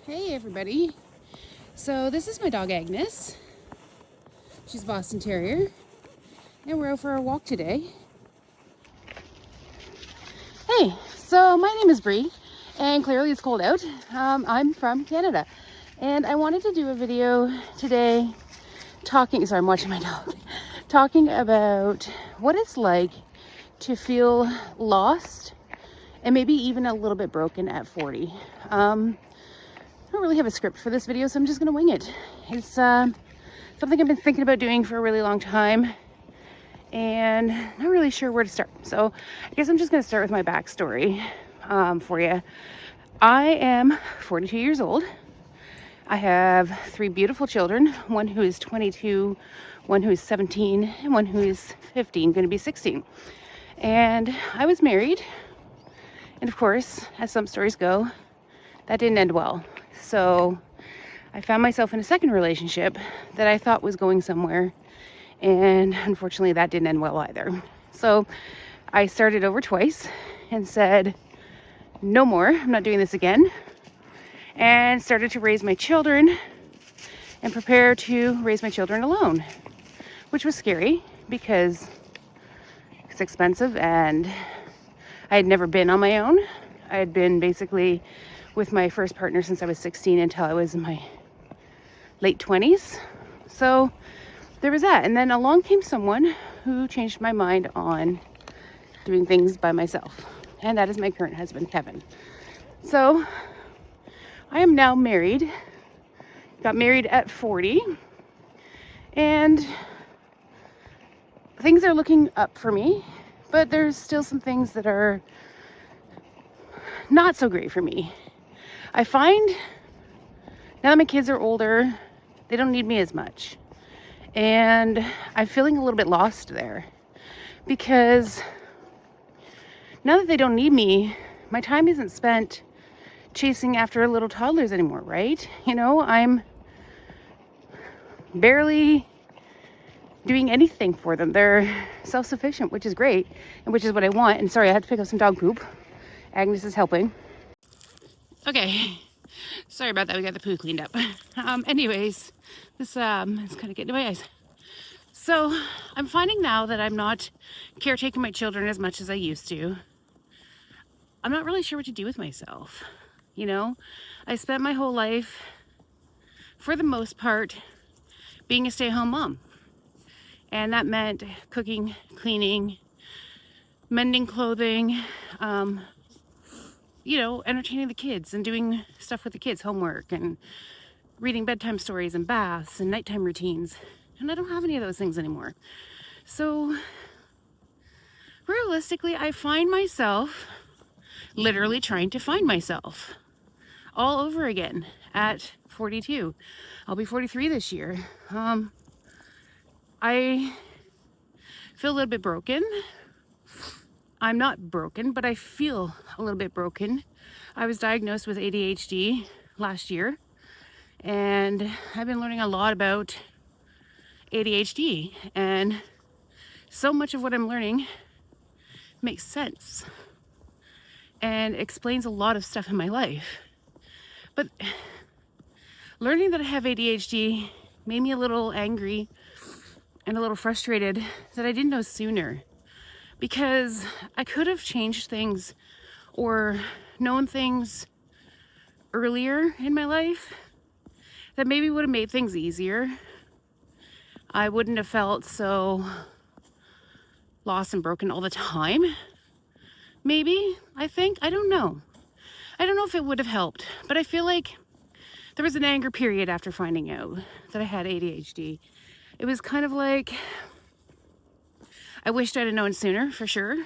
Hey everybody. So this is my dog Agnes. She's a Boston Terrier. And we're out for a walk today. Hey, so my name is Bree. And clearly it's cold out. I'm from Canada. And I wanted to do a video today I'm watching my dog. Talking about what it's like to feel lost and maybe even a little bit broken at 40. I don't really have a script for this video, so I'm just gonna wing it. It's something I've been thinking about doing for a really long time and not really sure where to start. So I guess I'm just gonna start with my backstory for you. I am 42 years old. I have 3 beautiful children, one who is 22, one who is 17, and one who is 15, gonna be 16. And I was married, and of course, as some stories go, that didn't end well. So I found myself in a second relationship that I thought was going somewhere, and unfortunately that didn't end well either. So I started over twice and said, no more, I'm not doing this again, and started to raise my children and prepare to raise my children alone, which was scary because it's expensive and I had never been on my own. I had been basically with my first partner since I was 16 until I was in my late 20s. So there was that. And then along came someone who changed my mind on doing things by myself. And that is my current husband, Kevin. So I am now married. Got married at 40. And things are looking up for me. But there's still some things that are not so great for me. I find now that my kids are older, they don't need me as much. And I'm feeling a little bit lost there because now that they don't need me, my time isn't spent chasing after little toddlers anymore, right? You know, I'm barely doing anything for them. They're self-sufficient, which is great and which is what I want. And sorry, I had to pick up some dog poop. Agnes is helping. Okay, sorry about that. We got the poo cleaned up. Anyways, this is kind of getting to my eyes. So I'm finding now that I'm not caretaking my children as much as I used to. I'm not really sure what to do with myself. You know, I spent my whole life, for the most part, being a stay-at-home mom. And that meant cooking, cleaning, mending clothing, you know, entertaining the kids and doing stuff with the kids, homework and reading bedtime stories and baths and nighttime routines. And I don't have any of those things anymore. So realistically, I find myself literally trying to find myself all over again at 42. I'll be 43 this year. I feel a little bit broken. I'm not broken, but I feel a little bit broken. I was diagnosed with ADHD last year, and I've been learning a lot about ADHD, and so much of what I'm learning makes sense and explains a lot of stuff in my life. But learning that I have ADHD made me a little angry and a little frustrated that I didn't know sooner, because I could have changed things or known things earlier in my life that maybe would have made things easier. I wouldn't have felt so lost and broken all the time. Maybe, I think, I don't know. I don't know if it would have helped, but I feel like there was an anger period after finding out that I had ADHD. It was kind of like, I wished I'd have known sooner, for sure.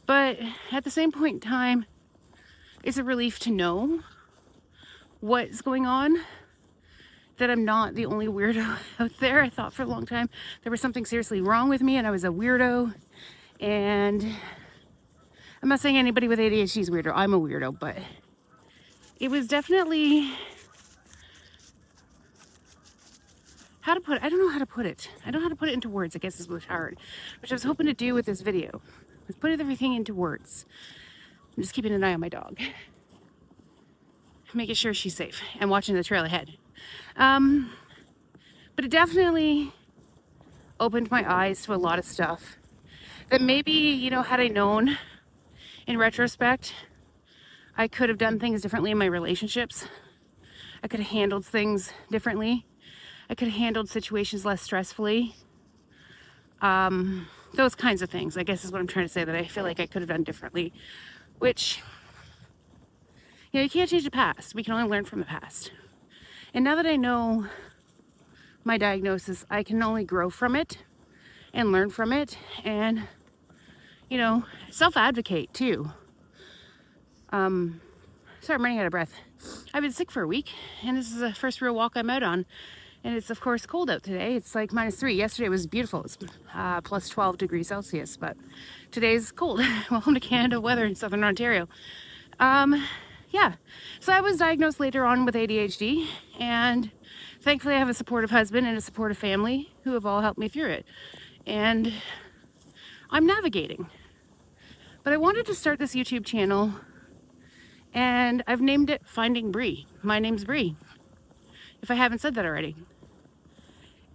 But at the same point in time, it's a relief to know what's going on, that I'm not the only weirdo out there. I thought for a long time there was something seriously wrong with me and I was a weirdo. And I'm not saying anybody with ADHD is weirdo. I'm a weirdo, but it was definitely, I don't know how to put it. I don't know how to put it into words, I guess is what's hard, which I was hoping to do with this video, was put everything into words. I'm just keeping an eye on my dog. making sure she's safe and watching the trail ahead. But it definitely opened my eyes to a lot of stuff that maybe, you know, had I known in retrospect, I could have done things differently in my relationships. I could have handled things differently. I could have handled situations less stressfully. Those kinds of things, I guess, is what I'm trying to say, that I feel like I could have done differently. Which, you know, you can't change the past. We can only learn from the past. And now that I know my diagnosis, I can only grow from it and learn from it and, you know, self-advocate too. Sorry, I'm running out of breath. I've been sick for a week, and this is the first real walk I'm out on. And it's, of course, cold out today. It's like -3. Yesterday was beautiful. It's plus 12 degrees Celsius, but today's cold. Welcome to Canada weather in Southern Ontario. Yeah, so I was diagnosed later on with ADHD, and thankfully I have a supportive husband and a supportive family who have all helped me through it. And I'm navigating. But I wanted to start this YouTube channel, and I've named it Finding Bree. My name's Bree, if I haven't said that already.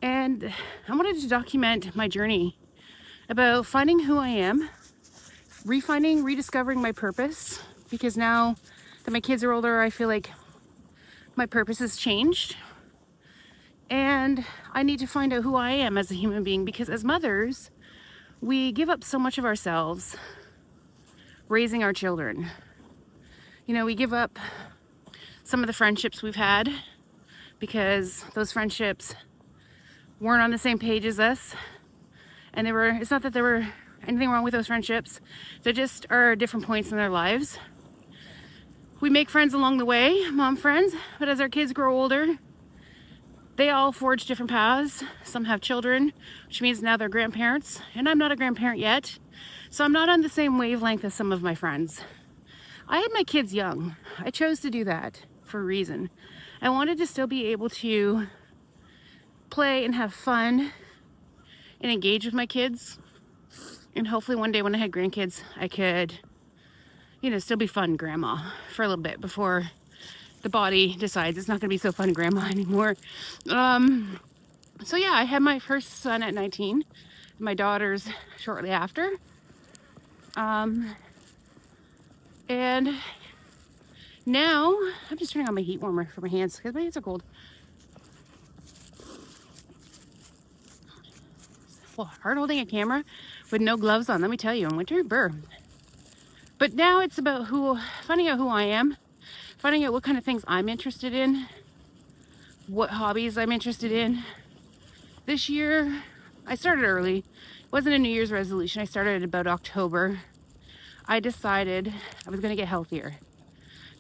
And I wanted to document my journey about finding who I am, rediscovering my purpose, because now that my kids are older, I feel like my purpose has changed. And I need to find out who I am as a human being, because as mothers, we give up so much of ourselves raising our children. You know, we give up some of the friendships we've had because those friendships weren't on the same page as us. And it's not that there were anything wrong with those friendships. They just are different points in their lives. We make friends along the way, mom friends, but as our kids grow older, they all forge different paths. Some have children, which means now they're grandparents, and I'm not a grandparent yet, so I'm not on the same wavelength as some of my friends. I had my kids young. I chose to do that for a reason. I wanted to still be able to play and have fun and engage with my kids, and hopefully one day when I had grandkids, I could, you know, still be fun grandma for a little bit before the body decides it's not going to be so fun grandma anymore. So yeah, I had my first son at 19, my daughters shortly after. And now I'm just turning on my heat warmer for my hands because my hands are cold. Well, hard holding a camera with no gloves on, let me tell you, in winter, burr. But now it's about finding out who I am, finding out what kind of things I'm interested in, what hobbies I'm interested in. This year, I started early. It wasn't a New Year's resolution. I started about October. I decided I was going to get healthier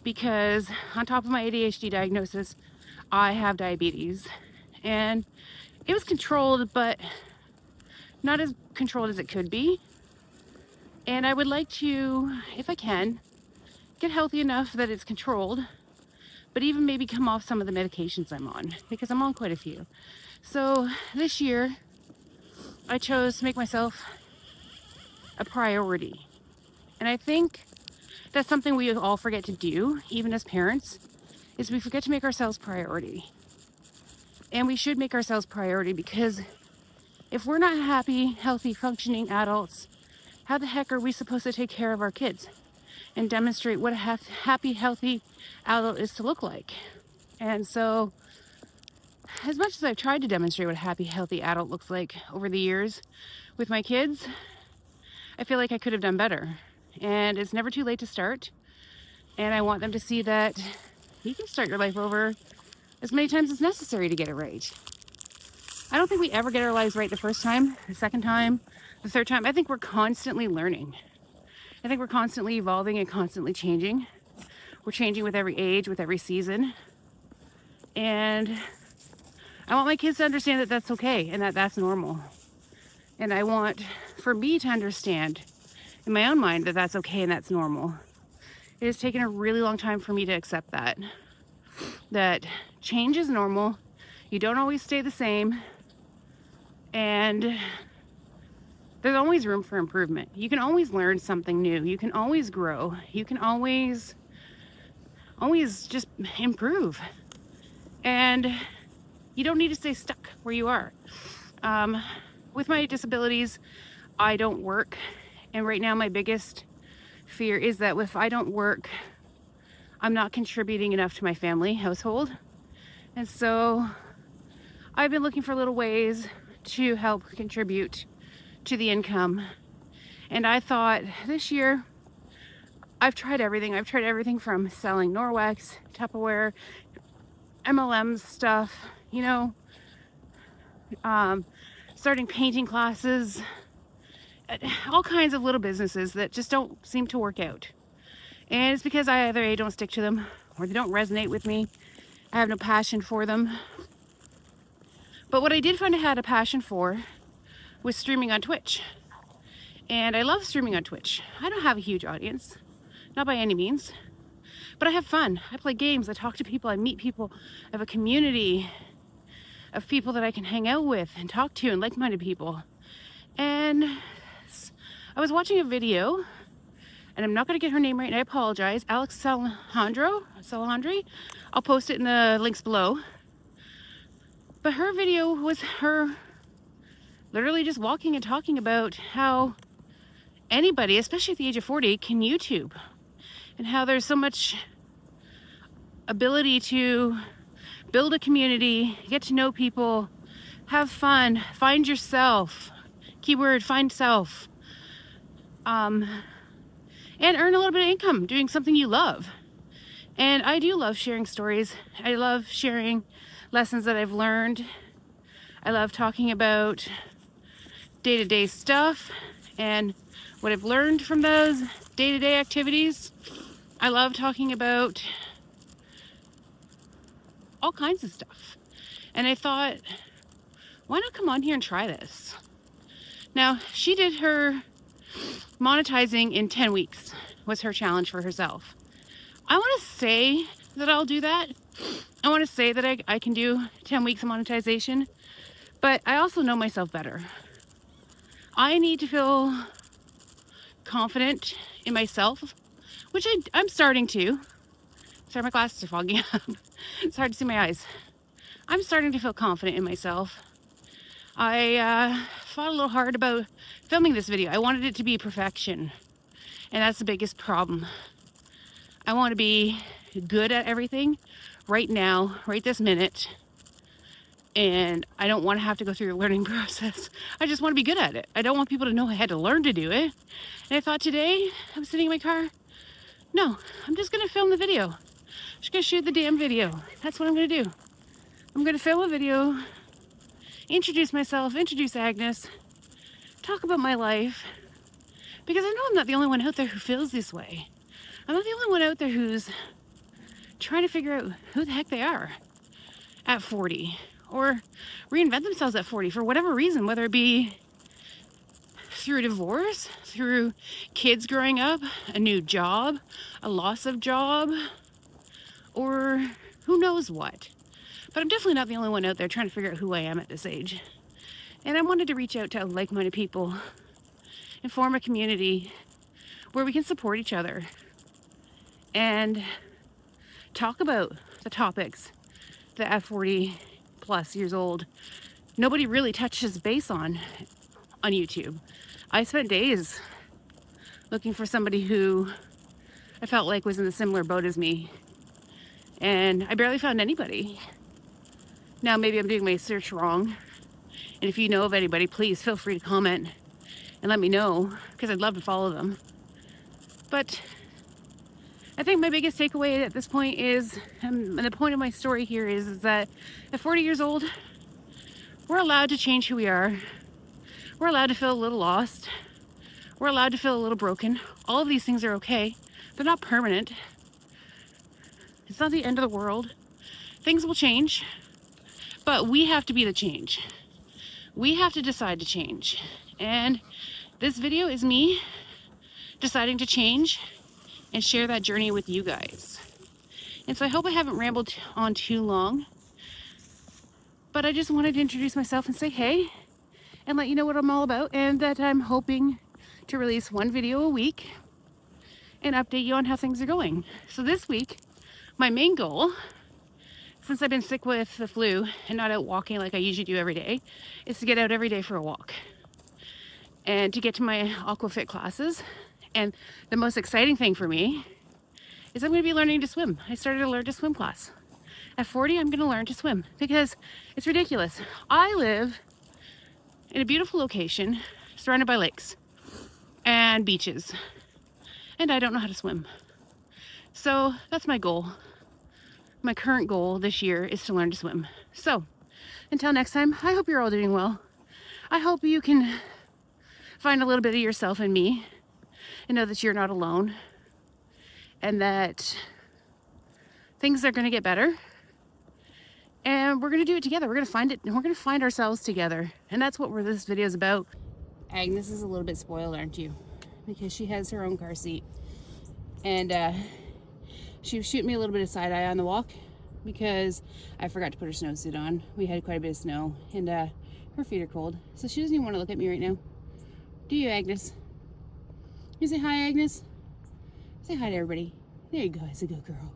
because on top of my ADHD diagnosis, I have diabetes. And it was controlled, but not as controlled as it could be. And I would like to, if I can, get healthy enough that it's controlled, but even maybe come off some of the medications I'm on, because I'm on quite a few. So this year, I chose to make myself a priority. And I think that's something we all forget to do, even as parents, is we forget to make ourselves priority. And we should make ourselves priority, because if we're not happy, healthy, functioning adults, how the heck are we supposed to take care of our kids and demonstrate what a happy, healthy adult is to look like? And so, as much as I've tried to demonstrate what a happy, healthy adult looks like over the years with my kids, I feel like I could have done better. And it's never too late to start. And I want them to see that you can start your life over as many times as necessary to get it right. I don't think we ever get our lives right the first time, the second time, the third time. I think we're constantly learning. I think we're constantly evolving and constantly changing. We're changing with every age, with every season. And I want my kids to understand that that's okay and that that's normal. And I want for me to understand in my own mind that that's okay and that's normal. It has taken a really long time for me to accept that change is normal. You don't always stay the same. And there's always room for improvement. You can always learn something new. You can always grow. You can always always just improve. And you don't need to stay stuck where you are. With my disabilities, I don't work. And right now, my biggest fear is that if I don't work, I'm not contributing enough to my family household. And so I've been looking for little ways to help contribute to the income. And I thought this year, I've tried everything. I've tried everything from selling Norwex, Tupperware, MLM stuff, starting painting classes, all kinds of little businesses that just don't seem to work out. And it's because I either A, don't stick to them, or they don't resonate with me. I have no passion for them. But what I did find I had a passion for was streaming on Twitch. And I love streaming on Twitch. I don't have a huge audience, not by any means, but I have fun. I play games, I talk to people, I meet people. I have a community of people that I can hang out with and talk to, and like-minded people. And I was watching a video, and I'm not going to get her name right, and I apologize. Alex Salandri. I'll post it in the links below. But her video was her literally just walking and talking about how anybody, especially at the age of 40, can YouTube, and how there's so much ability to build a community, get to know people, have fun, find yourself. Keyword, find self. And earn a little bit of income doing something you love. And I do love sharing stories. I love sharing lessons that I've learned. I love talking about day-to-day stuff and what I've learned from those day-to-day activities. I love talking about all kinds of stuff. And I thought, why not come on here and try this? Now, she did her monetizing in 10 weeks was her challenge for herself. I want to say that I'll do that. I want to say that I can do 10 weeks of monetization, but I also know myself better. I need to feel confident in myself, which I'm starting to. Sorry, my glasses are fogging up. It's hard to see my eyes. I'm starting to feel confident in myself. I fought a little hard about filming this video. I wanted it to be perfection, and that's the biggest problem. I want to be good at everything right now, right this minute, and I don't want to have to go through the learning process. I just want to be good at it. I don't want people to know I had to learn to do it. And I thought today, I'm sitting in my car, no, I'm just going to film the video. I'm just going to shoot the damn video. That's what I'm going to do. I'm going to film a video, introduce myself, introduce Agnes, talk about my life, because I know I'm not the only one out there who feels this way. I'm not the only one out there who's trying to figure out who the heck they are at 40, or reinvent themselves at 40 for whatever reason, whether it be through divorce, through kids growing up, a new job, a loss of job, or who knows what. But I'm definitely not the only one out there trying to figure out who I am at this age. And I wanted to reach out to like-minded people and form a community where we can support each other and talk about the topics that at 40 plus years old, nobody really touches base on YouTube. I spent days looking for somebody who I felt like was in a similar boat as me, and I barely found anybody. Now, maybe I'm doing my search wrong, and if you know of anybody, please feel free to comment and let me know, because I'd love to follow them. But I think my biggest takeaway at this point is, and the point of my story here is that at 40 years old, we're allowed to change who we are. We're allowed to feel a little lost. We're allowed to feel a little broken. All of these things are okay. They're not permanent. It's not the end of the world. Things will change, but we have to be the change. We have to decide to change. And this video is me deciding to change and share that journey with you guys. And so I hope I haven't rambled on too long, but I just wanted to introduce myself and say hey, and let you know what I'm all about, and that I'm hoping to release one video a week and update you on how things are going. So this week, my main goal, since I've been sick with the flu and not out walking like I usually do every day, is to get out every day for a walk and to get to my aquafit classes. And the most exciting thing for me is I'm going to be learning to swim. I started to learn to swim class. At 40, I'm going to learn to swim because it's ridiculous. I live in a beautiful location surrounded by lakes and beaches, and I don't know how to swim. So that's my goal. My current goal this year is to learn to swim. So until next time, I hope you're all doing well. I hope you can find a little bit of yourself in me and know that you're not alone and that things are going to get better. And we're going to do it together. We're going to find it, and we're going to find ourselves together. And that's what this video is about. Agnes is a little bit spoiled, aren't you? Because she has her own car seat. And she was shooting me a little bit of side eye on the walk because I forgot to put her snowsuit on. We had quite a bit of snow, and her feet are cold. So she doesn't even want to look at me right now. Do you, Agnes? You say hi, Agnes? Say hi to everybody. There you go. It's a good girl.